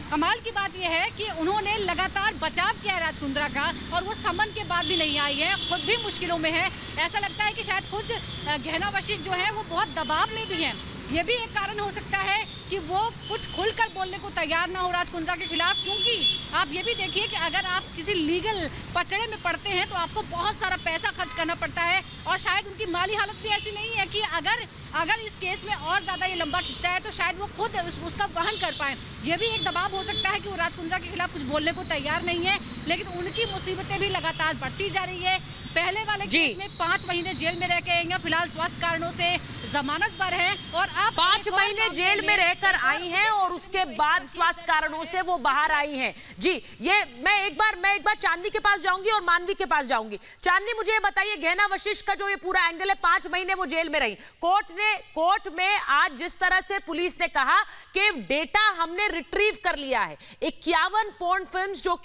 कमाल की बात यह है कि उन्होंने लगातार बचाव किया है राज कुंद्रा का और वो समन के बाद भी नहीं आई है, खुद भी मुश्किलों में है। ऐसा लगता है कि शायद खुद गहना वशिष्ठ जो है वो बहुत दबाव में भी हैं। ये भी एक कारण हो सकता है कि वो कुछ खुलकर बोलने को तैयार ना हो राज कुंद्रा के खिलाफ, क्योंकि आप ये भी देखिए कि अगर आप किसी लीगल पचड़े में पड़ते हैं तो आपको बहुत सारा पैसा खर्च करना पड़ता है और शायद उनकी माली हालत भी ऐसी नहीं है कि अगर इस केस में और ज़्यादा ये लंबा खिंचता है तो शायद वो खुद उसका वहन कर पाए। ये भी एक दबाव हो सकता है कि वो राज कुंद्रा के खिलाफ कुछ बोलने को तैयार नहीं है, लेकिन उनकी मुसीबतें भी लगातार बढ़ती जा रही है। पहले वाले केस में 5 महीने जेल में रह के आएंगे, फिलहाल स्वास्थ्य कारणों से जमानत पर है और अब 5 महीने जेल में रहकर आई हैं और उसके बाद स्वास्थ्य कारणों से वो बाहर आई हैं। जी, ये मैं एक बार चांदनी के पास जाऊंगी और मानवी के पास जाऊंगी। चांदनी, मुझे ये बताइए, गहना वशिष्ठ का जो ये पूरा एंगल है, 5 महीने वो जेल में रही। कोर्ट में आज जिस तरह से पुलिस ने कहा कि डेटा हमने रिट्रीव कर लिया है, 51 पोर्न फिल्म्स जो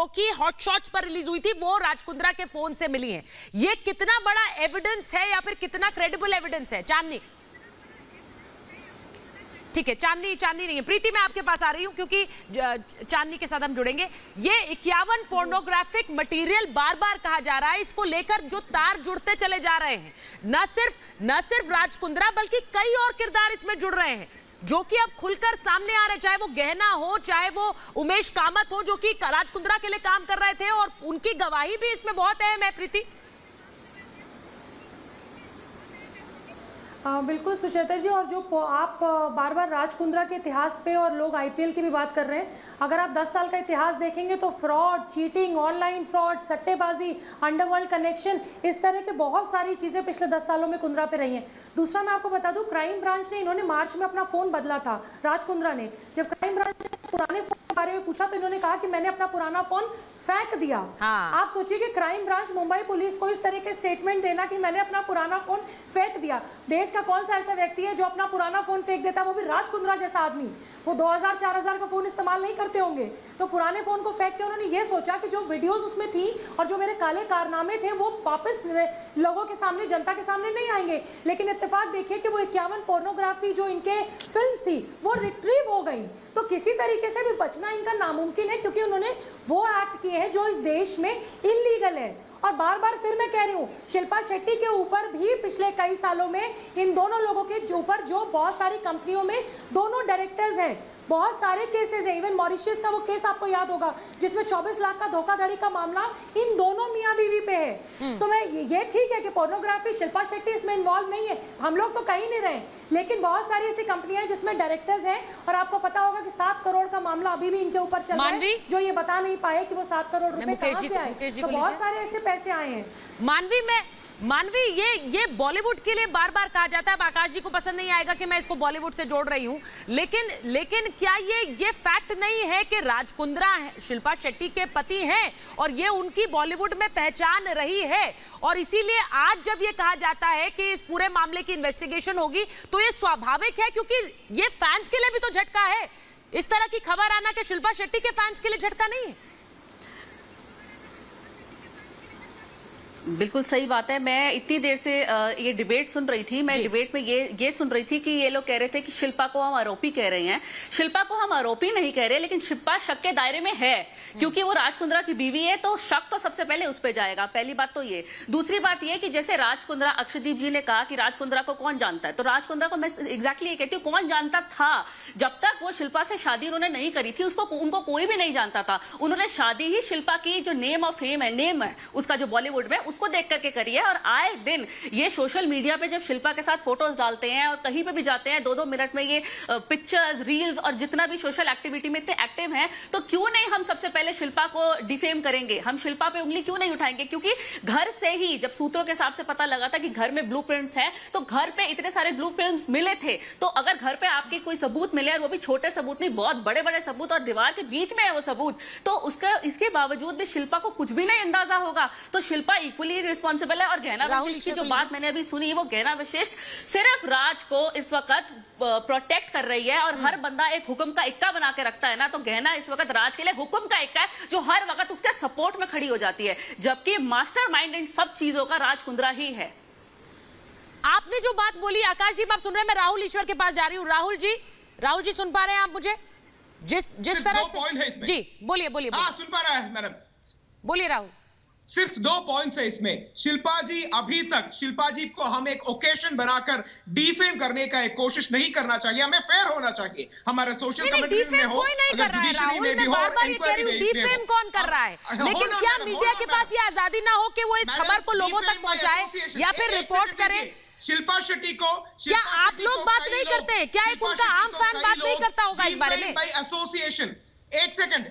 कि हॉटशॉट्स पर रिलीज हुई थी, वो राज कुंद्रा के फोन से मिली हैं। ये कितना बड़ा एविडेंस है या फिर कितना क्रेडिबल एविडेंस है? चांदनी, ठीक है, चांदनी नहीं है, प्रीति मैं आपके पास आ रही हूं क्योंकि चांदनी के साथ हम जुड़ेंगे। ये 51 पोर्नोग्राफिक मटेरियल बार बार कहा जा रहा है, इसको लेकर जो तार जुड़ते चले जा रहे हैं, न सिर्फ राज कुंद्रा बल्कि कई और किरदार इसमें जुड़ रहे हैं। जो कि अब खुलकर सामने आ रहे, चाहे वो गहना हो, चाहे वो उमेश कामत हो, जो कि राज कुंद्रा के लिए काम कर रहे थे, और उनकी गवाही भी इसमें बहुत अहम है। प्रीति, बिल्कुल सुचेता जी, और जो आप बार बार राज कुंद्रा के इतिहास पे और लोग आईपीएल की भी बात कर रहे हैं, अगर आप 10 साल का इतिहास देखेंगे तो फ्रॉड, चीटिंग, ऑनलाइन फ्रॉड, सट्टेबाजी, अंडरवर्ल्ड कनेक्शन, इस तरह के बहुत सारी चीज़ें पिछले 10 सालों में कुंद्रा पे रही हैं। दूसरा मैं आपको बता दूं, क्राइम ब्रांच ने, इन्होंने मार्च में अपना फ़ोन बदला था राज कुंद्रा ने। जब क्राइम ब्रांच ने पुराने फ़ोन के बारे में पूछा तो इन्होंने कहा कि मैंने अपना पुराना फ़ोन फेंक दिया। हाँ। आप सोचिए कि क्राइम ब्रांच मुंबई पुलिस को इस तरह के स्टेटमेंट देना कि मैंने अपना पुराना फोन फेंक दिया। देश का कौन सा ऐसा व्यक्ति है जो अपना पुराना फोन फेंक देता है, वो भी राज कुंद्रा जैसा आदमी। वो 2000-4000 का फोन इस्तेमाल नहीं करते होंगे, तो पुराने फोन को फेंक के उन्होंने ये सोचा कि जो वीडियोस उसमें थी और जो मेरे काले कारनामे थे वो वापस लोगों के सामने, जनता के सामने नहीं आएंगे। लेकिन इत्तेफाक देखिए कि वो 51 पोर्नोग्राफी जो इनके फिल्म्स थी वो रिट्रीव हो गई। तो किसी तरीके से भी बचना इनका नामुमकिन है, क्योंकि उन्होंने वो एक्ट किए हैं जो इस देश में इलीगल है। और बार बार फिर मैं कह रही हूँ, शिल्पा शेट्टी के ऊपर भी पिछले कई सालों में इन दोनों लोगों के ऊपर जो बहुत सारी कंपनियों में दोनों डायरेक्टर्स हैं, बहुत सारे केसेस हैं। इवन मॉरिशस का वो केस आपको याद होगा जिसमें 24 लाख का धोखाधड़ी का मामला इन दोनों मियां बीवी पे है। तो मैं ये ठीक है कि पोर्नोग्राफी, शिल्पा शेट्टी इसमें इन्वॉल्व नहीं है, हम लोग तो कहीं नहीं रहे, लेकिन बहुत सारी ऐसी कंपनियां हैं जिसमें डायरेक्टर्स हैं। और आपको पता होगा कि 7 करोड़ का मामला अभी भी इनके ऊपर चल रहा है, जो ये बता नहीं पाए कि वो 7 करोड़ रुपए कहां से आए। तो बहुत सारे ऐसे पैसे आए हैं। मानवी, ये बॉलीवुड के लिए बार बार कहा जाता है, आकाश जी को पसंद नहीं आएगा कि मैं इसको बॉलीवुड से जोड़ रही हूं, लेकिन क्या ये फैक्ट नहीं है कि राज कुंद्रा शिल्पा शेट्टी के पति हैं और ये उनकी बॉलीवुड में पहचान रही है, और इसीलिए आज जब ये कहा जाता है कि इस पूरे मामले की इन्वेस्टिगेशन होगी तो ये स्वाभाविक है, क्योंकि ये फैंस के लिए भी तो झटका है। इस तरह की खबर आना कि शिल्पा शेट्टी के फैंस के लिए झटका नहीं है। बिल्कुल सही बात है। मैं इतनी देर से ये डिबेट सुन रही थी, मैं डिबेट में ये सुन रही थी कि ये लोग कह रहे थे कि शिल्पा को हम आरोपी कह रहे हैं। शिल्पा को हम आरोपी नहीं कह रहे, लेकिन शिल्पा शक के दायरे में है, क्योंकि वो राज कुंद्रा की बीवी है, तो शक तो सबसे पहले उस पर जाएगा। पहली बात तो ये। दूसरी बात ये कि जैसे राज कुंद्रा, अक्षदीप जी ने कहा कि राज कुंद्रा को कौन जानता है, तो राज कुंद्रा को मैं एग्जैक्टली ये कहती हूँ, कौन जानता था? जब तक वो शिल्पा से शादी उन्होंने नहीं करी थी, उनको कोई भी नहीं जानता था। उन्होंने शादी ही शिल्पा की जो नेम ऑफ फेम है, नेम है उसका जो बॉलीवुड में, उसको देख करके करी है। और आए दिन ये सोशल मीडिया पे जब शिल्पा के साथ फोटोज डालते हैं और कहीं पे भी जाते हैं, 2-2 मिनट में ये पिक्चर्स, रील्स और जितना भी सोशल एक्टिविटी में इतने एक्टिव हैं, तो क्यों नहीं हम सबसे पहले शिल्पा को डिफेम करेंगे? हम शिल्पा पे उंगली क्यों नहीं उठाएंगे? क्योंकि घर से ही जब सूत्रों के हिसाब से पता लगा था कि घर में ब्लूप्रिंट्स हैं, तो घर पे इतने सारे ब्लूप्रिंट्स मिले थे। तो अगर घर पे आपके कोई सबूत मिले, और वो भी छोटे सबूत नहीं, बहुत बड़े बड़े सबूत, और दीवार के बीच में है वो सबूत, तो इसके बावजूद भी शिल्पा को कुछ भी नहीं अंदाजा होगा। तो शिल्पा इक्वली रिस्पॉन्सिबल है। और गहना वशिष्ठ की जो बात मैंने अभी सुनी, वो गहना वशिष्ठ सिर्फ राज को इस वक्त प्रोटेक्ट कर रही है, और हर बंदा एक हुक्म का इक्का बना के रखता है ना, तो गहना इस वक्त राज के लिए हुक्म का इक्का है, जो हर वक्त उसके सपोर्ट में खड़ी हो जाती है, जबकि मास्टरमाइंड इन सब चीजों का राज कुंद्रा ही है। आपने जो बात बोली, आकाश जी आप सुन रहे हैं, मैं राहुल ईश्वर के पास जा रही हूँ। राहुल जी सुन पा रहे हैं आप मुझे? जिस तरह से जी बोलिए। सुन पा रहा है मैडम, बोलिए राहुल। सिर्फ 2 पॉइंट्स है इसमें। शिल्पा जी, अभी तक शिल्पा जी को हम एक ओकेशन बनाकर डिफेम करने का एक कोशिश नहीं करना चाहिए। हमें फेयर होना चाहिए, हमारे सोशल कमेंट्री में हो, अगर जुडिशरी में भी हो, इंक्वायरी में भी हो। डिफेम कौन कर रहा है? लेकिन क्या मीडिया के पास ये आजादी ना हो कि वो इस खबर को लोगों तक पहुंचाए या फिर रिपोर्ट करे? शिल्पा शेट्टी को, क्या आप लोग बात नहीं करते हैं? क्या एक उनका आम फैन बात नहीं करता होगा इस बारे में? एसोसिएशन, एक second,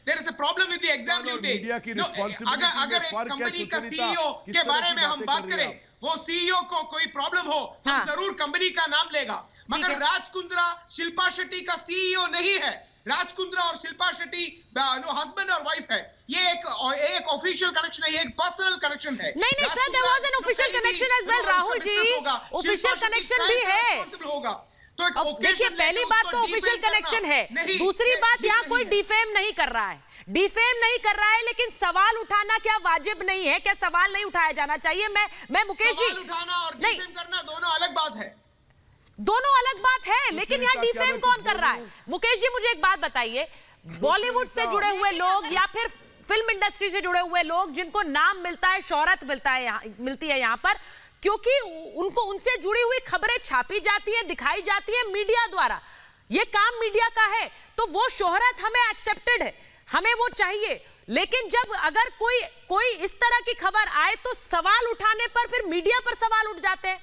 there is a problem with the exam due date. अगर एक कंपनी का सीईओ के बारे में हम बात करें, वो सीईओ को कोई प्रॉब्लम हो, हम जरूर कंपनी का नाम लेगा, मगर राज कुंद्रा शिल्पा शेट्टी का सीईओ नहीं है। राज कुंद्रा और शिल्पा शेट्टी हस्बैंड और वाइफ है। ये एक ऑफिशियल कनेक्शन है, ये एक पर्सनल कनेक्शन है। नहीं sir, there was an official connection as well Rahul ji, official connection भी है। होगा तो देखिए, पहली बात तो ऑफिशियल कनेक्शन है, दूसरी बात यहाँ कोई डिफेम नहीं कर रहा है, लेकिन सवाल उठाना क्या वाजिब नहीं है? क्या सवाल नहीं उठाया जाना चाहिए? मैं मुकेश जी, उठाना और डिफेम करना दोनों अलग बात है। दोनों अलग बात है, लेकिन यहाँ डिफेम कौन कर रहा है? मुकेश जी मुझे एक बात बताइए, बॉलीवुड से जुड़े हुए लोग या फिर फिल्म इंडस्ट्री से जुड़े हुए लोग जिनको नाम मिलता है, शोहरत मिलती है यहाँ पर, क्योंकि उनको उनसे जुड़ी हुई खबरें छापी जाती है, दिखाई जाती है मीडिया द्वारा। ये काम मीडिया का है, तो वो शोहरत हमें एक्सेप्टेड है, हमें वो चाहिए। लेकिन जब अगर कोई इस तरह की खबर आए तो सवाल उठाने पर फिर मीडिया पर सवाल उठ जाते हैं।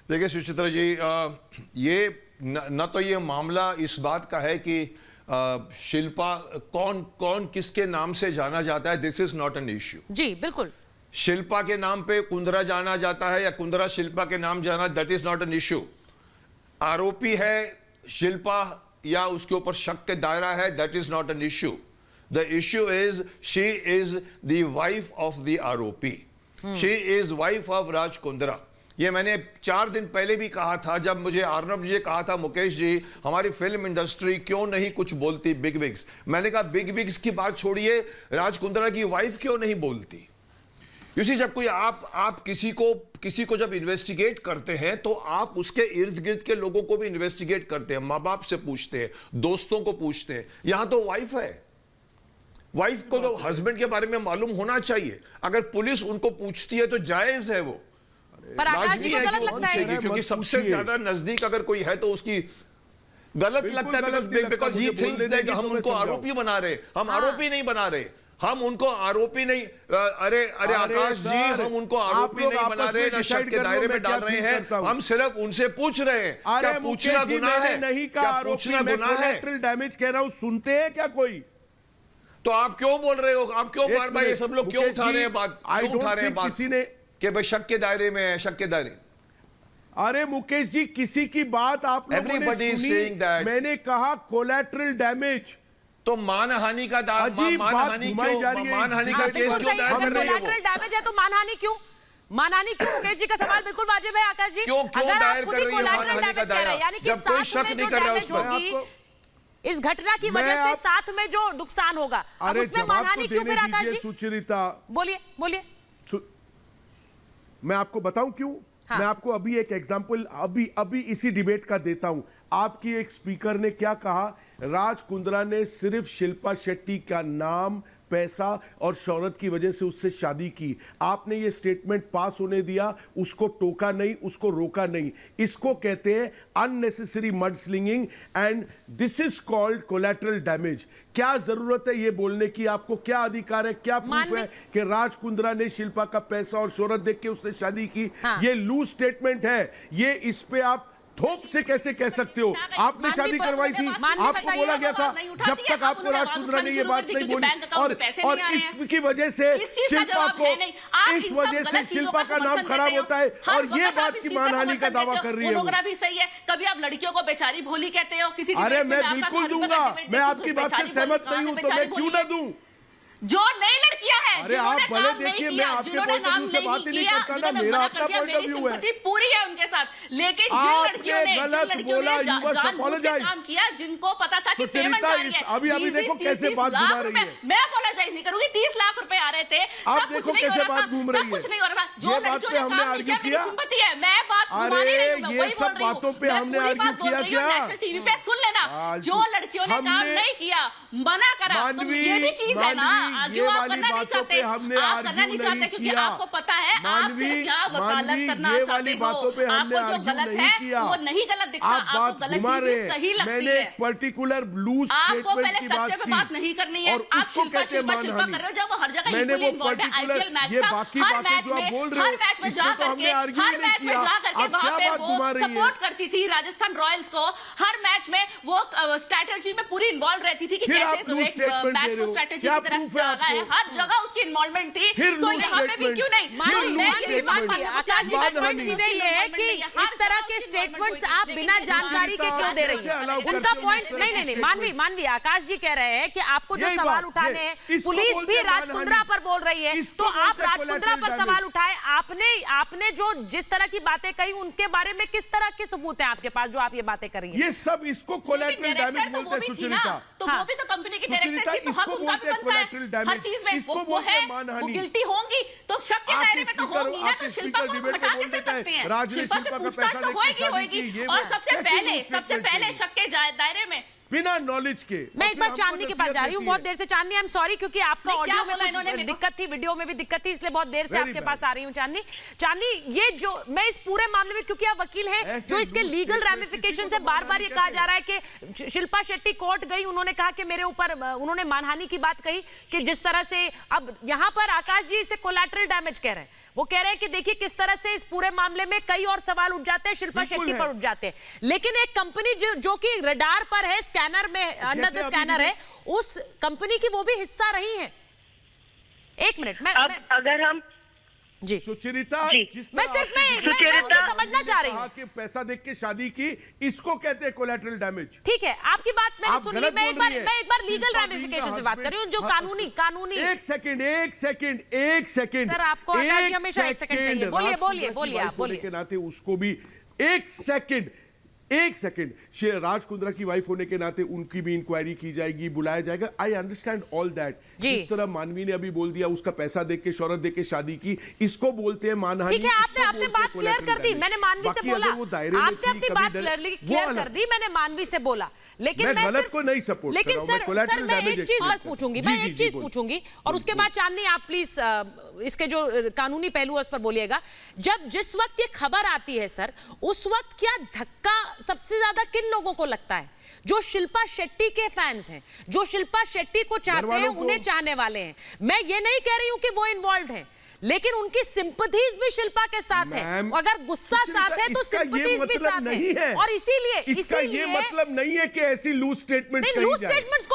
देखिए सुचित्रा जी, ये न तो ये मामला इस बात का है कि शिल्पा कौन किसके नाम से जाना जाता है। This is not an issue. जी बिल्कुल। शिल्पा के नाम पे कुंद्रा जाना जाता है या कुंद्रा शिल्पा के नाम जाना, that is not an issue. आरोपी है शिल्पा या उसके ऊपर शक के दायरा है, that is not an issue. The issue is she is the wife of the आरोपी, she is wife of Raj Kundra. ये मैंने 4 दिन पहले भी कहा था, जब मुझे अर्नब जी कहा था मुकेश जी हमारी फिल्म इंडस्ट्री क्यों नहीं कुछ बोलती बिग विग्स। मैंने कहा बिग विग्स की बात छोड़िए, राज कुंद्रा की वाइफ क्यों नहीं बोलती। इसी जब कोई आप किसी को जब इन्वेस्टिगेट करते हैं तो आप उसके इर्द गिर्द के लोगों को भी इन्वेस्टिगेट करते हैं, माँ बाप से पूछते हैं, दोस्तों को पूछते हैं। यहां तो वाइफ है, वाइफ को तो हस्बैंड के बारे में मालूम होना चाहिए। अगर पुलिस उनको पूछती है तो जायज है, वो पर आकाश जी को गलत लगता है, क्योंकि सबसे ज्यादा नजदीक अगर कोई है तो उसकी गलत लगता है, बिकॉज ही थिंक्स दैट हम उनको आरोपी बना रहे। हम आरोपी नहीं बना रहे, हम उनको आरोपी नहीं, अरे आकाश जी हम उनको आरोपी नहीं बना रहे, ना शक के दायरे में डाल रहे हैं। हम सिर्फ उनसे पूछ रहे हैं क्या पूछना गुनाह है, नहीं क्या पूछना गुनाह है। डैमेज कह रहा हूं, सुनते हैं क्या कोई? तो आप क्यों बोल रहे हो, आप क्यों बार बार ये सब लोग क्यों उठा रहे हैं बात, क्यों उठा रहे हैं बात कि भाई शक के दायरे में है, शक के दायरे। अरे मुकेश जी किसी की बात आप लोगों ने सुनी, मैंने कहा कोलैटरल डैमेज, तो मानहानि का मानहानि का केस क्यों दायर कर रही है? कोलैटरल डैमेज है तो मानहानि क्यों? मानहानि क्यों? मुकेश जी का सवाल बिल्कुल वाजिब है आकाश जी। क्यों अगर आप खुद ही दायर कोलैटरल डैमेज कह रहे हैं, यानी कि साथ में जो डैमेज होगी इस घटना की वजह से साथ में जो नुकसान होगा, अब उसमें मानहानि क्यों फिर आकाश जी? सुचरिता बोलिए। मैं आपको बताऊं क्यों? हाँ। मैं आपको अभी एक एग्जांपल अभी इसी डिबेट का देता हूं। आपकी एक स्पीकर ने क्या कहा, राज कुंद्रा ने सिर्फ शिल्पा शेट्टी का नाम, पैसा और शोहरत की वजह से उससे शादी की। आपने ये स्टेटमेंट पास होने दिया, उसको टोका नहीं, उसको रोका नहीं। इसको कहते हैं unnecessary mud slinging and this is called collateral damage. क्या जरूरत है ये बोलने की? आपको क्या अधिकार है, क्या प्रूफ है कि राज कुंद्रा ने शिल्पा का पैसा और शोहरत देख के उससे शादी की? हाँ। ये लूज स्टेटमेंट है, ये इस पे आप थोप से कैसे कह सकते हो? आपने शादी करवाई थी, आपको बोला गया था जब तक आपको राज कुंद्रा ने ये बात नहीं बोली, और इसकी वजह से शिल्पा को, इस वजह से शिल्पा का नाम खराब होता है, और ये बात की मानहानि का दावा कर रही है। फोटोग्राफी सही है, कभी आप लड़कियों को बेचारी भोली कहते हो किसी? अरे मैं बिल्कुल दूंगा, मैं आपकी बात से सहमत नहीं हूं तो मैं क्यों ना दूं? जो नई लड़कियां हैं, जिन्होंने काम नहीं किया, जिन्होंने नाम नहीं किया, जिन्होंने मना कर दिया, मेरी सिंपैथी पूरी है उनके साथ। लेकिन जिन लड़कियों ने जानबूझ के काम किया, जिनको पता था कि पेमेंट आ रही है, अभी देखो कैसे बात घुमा रही है। मैं अपोलोजाइज नहीं करूंगी, 30 लाख रुपए आ रहे थे, आप देखो कैसे बात घूम रही है, कुछ नहीं हो रहा। जो लड़कियों ने काम नहीं किया, मेरी सिंपैथी है, मैं बात घुमा नहीं रही हूं, वही बोल रही हूं। पे हमने आर्ग्यू किया क्या? नेशनल टीवी पे सुन लेना, जो लड़कियों ने काम नहीं किया, मना करा, तो ये भी चीज है ना। आर्ग्यू आप करना नहीं चाहते, आप करना नहीं चाहते क्योंकि आपको पता है आप सिर्फ यहाँ वकालत करना चाहते हो। आपको जो गलत है वो नहीं गलत दिखता, आपको गलत चीजें सही लगती है। पर्टिकुलर लूज आपको पहले तथ्य पे बात नहीं करनी है। आप शिल्पा कर रहे हो, जब वो हर जगह इक्वली इन्वॉल्व है। आईपीएल मैच का हर मैच में जा करके वहां पे वो सपोर्ट करती थी राजस्थान रॉयल्स को। हर मैच में वो स्ट्रैटेजी में पूरी इन्वॉल्व रहती थी कि कैसे मैच को स्ट्रैटेजी की तरफ जाना है। हर जगह उसकी इन्वॉल्वमेंट थी, तो यहाँ पे भी क्यों नहीं? आकाश जी का पॉइंट सीधे ये है कि इस तरह के स्टेटमेंट्स आप बिना जानकारी के क्यों दे रही हैं? उनका पॉइंट नहीं मानवी आकाश जी कह रहे हैं कि आपको जो सवाल उठाने हैं, पुलिस भी राज कुंद्रा पर बोल रही है, तो आप राज कुंद्रा पर सवाल उठाए। आपने जो जिस तरह की बातें कही उनके बारे में किस तरह के सबूत हैं आपके पास जो आप ये बातें कर रही हैं? ये सब इसको कोलैटरल डैमेज बोलते हैं सुचरिता। तो वो भी तो कंपनी की डायरेक्टर थी, तो हक उनका भी बनता है हर चीज में। वो है, वो गिल्टी होंगी तो शक के दायरे में तो होंगी ना, तो शिल्पा को हटा कैसे सकते हैं? शिल्पा से पूछताछ तो होएगी। और सबसे पहले शक के दायरे में बिना नॉलेज के। मैं एक बार चांदनी के पास जा रही हूँ, बहुत देर से। चांदनी, आई एम सॉरी, क्योंकि आपका ऑडियो में कुछ दिक्कत थी, वीडियो में भी दिक्कत थी, इसलिए बहुत देर से आपके पास आ रही हूँ। चांदनी, ये जो मैं इस पूरे मामले में, क्योंकि आप वकील हैं, जो इसके लीगल रैमिफिकेशंस है, बार बार ये कहा जा रहा है कि शिल्पा शेट्टी कोर्ट गई, उन्होंने कहा कि मेरे ऊपर, उन्होंने मानहानि की बात कही कि जिस तरह से, अब यहाँ पर आकाश जी इसे कोलैटरल डैमेज कह रहे हैं। वो कह रहे हैं कि देखिए किस तरह से इस पूरे मामले में कई और सवाल उठ जाते हैं, शिल्पा शेट्टी पर उठ जाते हैं, लेकिन एक कंपनी जो कि रडार पर है, स्कैनर में, अंडर द स्कैनर है, उस कंपनी की वो भी हिस्सा रही है। एक मिनट, मैं अगर हम जी सुचरिता, मैं सिर्फ मैं समझना चाह रही हूँ कि पैसा देख के शादी की, इसको कहते हैं कोलैटरल डैमेज। ठीक है, आपकी बात मैंने सुन ली। मैं एक बार लीगल रैमिफिकेशन से बात कर रही हूँ, जो कानूनी। एक सेकंड सर, आपको आकाश जी हमेशा 1 सेकंड चाहिए। बोलिए आप बोलिए के नाते उसको भी 1 सेकंड राज कुंद्रा की वाइफ होने के नाते उनकी भी इंक्वायरी की जाएगी, बुलाया जाएगा। I understand all that. जिस तरह मानवी ने अभी बोल दिया, उसका पैसा देख के, शौहरत देख के शादी की, इसको बोलते हैं मानहानि। ठीक है, आपने बात क्लियर कर दी, मैंने मानवी से बोला, आपने अपनी बात क्लियर कर दी, मैंने मानवी से बोला, लेकिन मैं गलत को नहीं सपोर्ट। लेकिन सर मैं एक चीज बस पूछूंगी, और उसके बाद चांदनी आप प्लीज इसके जो कानूनी पहलू है उस पर बोलिएगा। जिस वक्त ये खबर आती है सर, उस वक्त क्या धक्का सबसे ज्यादा किन लोगों को लगता है? जो शिल्पा शेट्टी के फैंस हैं, जो शिल्पा शेट्टी को चाहते हैं, उन्हें चाहने वाले हैं। मैं ये नहीं कह रही हूं कि वो इन्वॉल्व हैं, लेकिन उनकी सिंपैथीज भी शिल्पा के साथ है। अगर गुस्सा साथ है तो सिंपैथीज भी साथ है, और इसीलिए ये मतलब नहीं है कि ऐसी लूज स्टेटमेंट, लूज स्टेटमेंट्स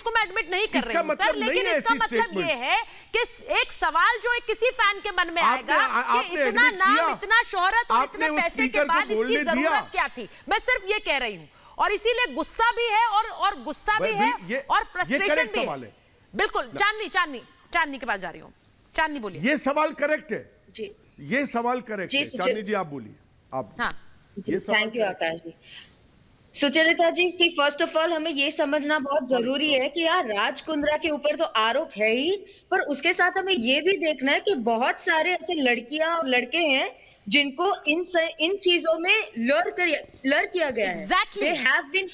को मैं एडमिट नहीं कर रही हूं सर, लेकिन इसका मतलब ये है कि एक सवाल जो किसी फैन के मन में आएगा कि इतना नाम, इतना शोहरत और इतने पैसे के बाद इसकी जरूरत क्या थी। मैं सिर्फ ये कह रही हूं, और इसीलिए गुस्सा भी है और गुस्सा भी है और फ्रस्ट्रेशन भी है। बिल्कुल। चांदनी के पास जा रही हूं। चांदनी बोलिए। ये सवाल करेक्ट है जी, ये सवाल करेक्ट है। चांदनी जी आप बोलिए। आप thank you Akash ji. Sucharita ji, see first of all हमें ये समझना बहुत जरूरी है कि यार राज कुंद्रा के ऊपर तो आरोप है ही, पर उसके साथ हमें ये भी देखना है कि बहुत सारे ऐसे लड़कियां और लड़के हैं जिनको इन चीजों में लर किया गया है। They have been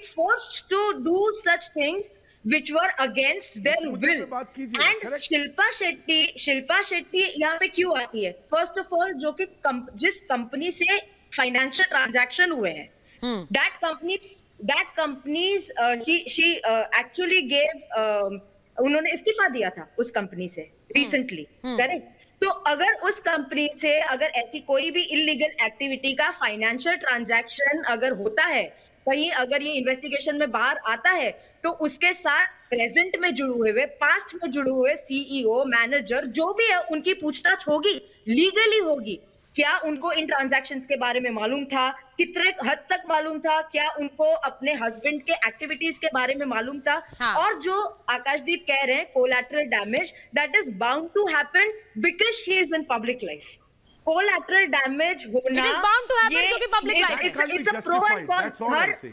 forced to do such things which were against their will. And Shilpa Shetty यहाँ पे क्यों आती है? फर्स्ट ऑफ ऑल, जो कि जिस कंपनी से फाइनेंशियल ट्रांजैक्शन हुए हैं, that companies she actually gave, उन्होंने इस्तीफा दिया था उस कंपनी से रिसेंटली, करेक्ट? तो अगर उस कंपनी से अगर ऐसी कोई भी इलीगल एक्टिविटी का फाइनेंशियल ट्रांजैक्शन अगर होता है कहीं, अगर ये इन्वेस्टिगेशन में बाहर आता है, तो उसके साथ प्रेजेंट में जुड़े हुए, पास्ट में जुड़े हुए सीईओ, मैनेजर जो भी है, उनकी पूछताछ होगी, लीगली होगी। क्या उनको इन ट्रांजैक्शंस के बारे में मालूम था? कितने हद तक मालूम था? क्या उनको अपने हस्बैंड के एक्टिविटीज के बारे में मालूम था? और जो आकाशदीप कह रहे हैं collateral damage, that is bound to happen because she is in public life. Collateral damage होना, क्योंकि public life, it's a pro and con,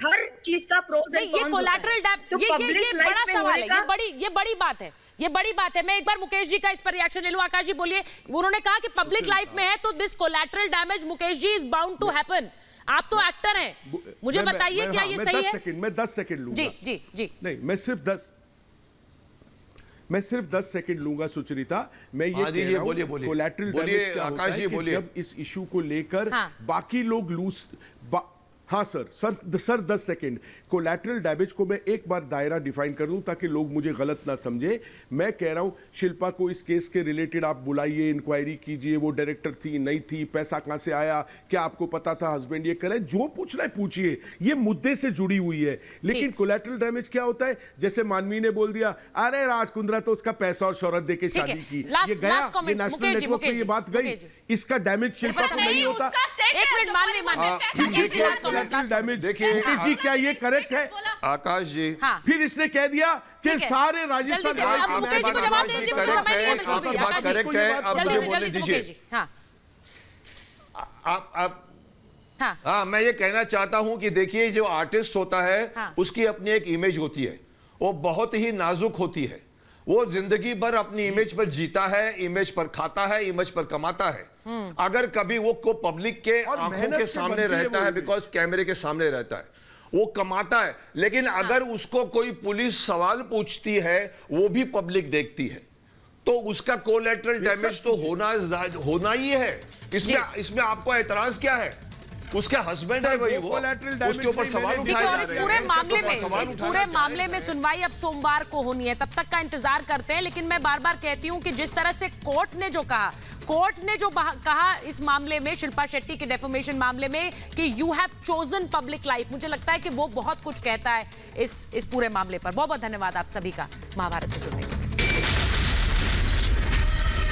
हर चीज का प्रोज एंड कॉन्स। ये कोलैटरल डैमेज, ये बड़ा सवाल है, ये बड़ी बात है, ये बड़ी बात है। मैं एक बार मुकेश जी का इस पर रिएक्शन ले लूं। आकाश जी बोलिए। उन्होंने कहा कि पब्लिक लाइफ में है तो this collateral damage, Mukesh ji, is bound to happen. आप तो एक्टर हैं, मुझे बताइए क्या ये सही है? मैं 10 सेकंड लूंगा। जी नहीं, मैं सिर्फ 10 सेकंड लूंगा सुचरिता। मैं ये कह रहा हूं कोलैटरल डैमेज क्या होता है कि जब इस इशू को लेकर बाकी लोग लूज, हाँ सर 10 सेकंड। कोलैटरल डैमेज को मैं एक बार दायरा डिफाइन कर दूं ताकि लोग मुझे गलत ना समझे। मैं कह रहा हूं शिल्पा को इस केस के रिलेटेड आप बुलाइए, इंक्वायरी कीजिए, वो डायरेक्टर थी नहीं थी, पैसा कहां से आया, क्या आपको पता था, हस्बैंड ये करे, जो पूछना है पूछिए, ये मुद्दे से जुड़ी हुई है। लेकिन कोलैटरल डैमेज क्या होता है? जैसे मानवी ने बोल दिया, अरे राज कुंद्रा तो उसका पैसा और शौहरत दे के शादी की, ये गया, ये नेशनल नेटवर्क पे ये बात गई, इसका डैमेज शिल्पा को नहीं होता। डैमेज देखिए मुकेश जी, क्या ये करेक्ट है? आकाश जी फिर इसने कह दिया कि सारे राजस्थान करेक्ट है। अब मुझे बोलने दीजिए। हाँ, मैं ये कहना चाहता हूं कि देखिए, जो आर्टिस्ट होता है उसकी अपनी एक इमेज होती है, वो बहुत ही नाजुक होती है, वो जिंदगी भर अपनी इमेज पर जीता है, इमेज पर खाता है, इमेज पर कमाता है। अगर कभी वो को पब्लिक के आंखों के सामने रहता है, बिकॉज कैमरे के सामने रहता है, वो कमाता है, लेकिन अगर उसको कोई पुलिस सवाल पूछती है, वो भी पब्लिक देखती है, तो उसका कोलैटरल डैमेज तो होना ही है। इसमें आपको एतराज क्या है? उसके हस्बैंड है वही, वो उसके ऊपर सवाल उठाए जा रहे हैं। इस पूरे मामले में सुनवाई अब सोमवार को होनी है, तब तक का इंतजार करते हैं। लेकिन मैं बार बार कहती हूं कि जिस तरह से कोर्ट ने जो कहा इस मामले में, शिल्पा शेट्टी के डेफेमेशन मामले में, कि you have chosen public life, मुझे लगता है कि वो बहुत कुछ कहता है इस पूरे मामले पर। बहुत बहुत धन्यवाद आप सभी का महाभारत में जुड़ने के लिए।